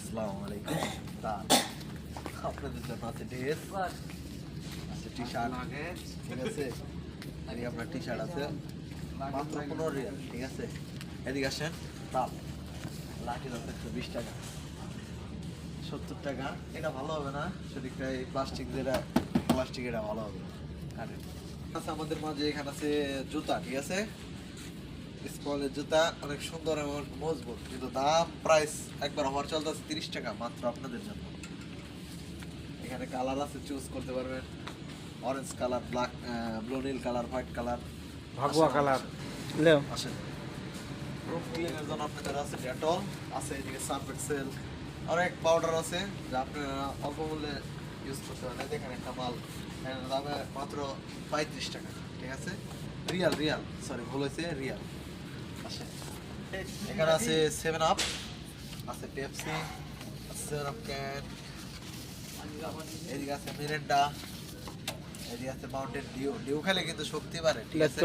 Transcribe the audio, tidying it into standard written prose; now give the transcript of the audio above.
আসসালামু আলাইকুম। তা আপনাদের জন্য আছে ড্রেস, আছে টি শার্ট, ঠিক আছে। এদিকে আপনার টি শার্ট আছে মাত্র 15 রিয়াল, ঠিক আছে। এদিকে আসেন, তাল লাঠি আছে 120 টাকা, 70 টাকা। এটা ভালো হবে না, সেদিকটা এই প্লাস্টিক যেটা প্লাস্টিক এটা ভালো হবে কারেন্ট আছে। আমাদের মাঝে এখানে আছে জুতা, ঠিক আছে। স্পলের জুতা অনেক সুন্দর এবং মজবুত, কিন্তু দাম প্রাইস একবার অফার চলতেছে 30 টাকা মাত্র আপনাদের জন্য। এখানে কালার আছে, চুজ করতে পারবেন। অরেঞ্জ কালার, ব্ল্যাক, ব্লু নীল কালার, হোয়াইট কালার, ভাগুয়া কালার লেও আসেন। রুম ক্লিনের জন্য আপনাদের আছে ডেটল, আছে এদিকে সার্ফ এক্সেল, অনেক পাউডার আছে যা আপনারা অল্প মূল্যে ইউজ করতে পারেন। দেখেন একটা মাল এর দামে মাত্র 35 টাকা, ঠিক আছে। রিয়াল রিয়াল সরি ভুল হয়েছে, রিয়াল। আসেন, এখানে আছে 7 আপ, আছে পেপসি, আছে 7 আপ ক্যান, এদিকে আছে মিরিন্ডা, এদিকে আছে মাউন্টেন ডিউ। ডিউ খেলে কিন্তু শক্তি বাড়ে, ঠিক আছে।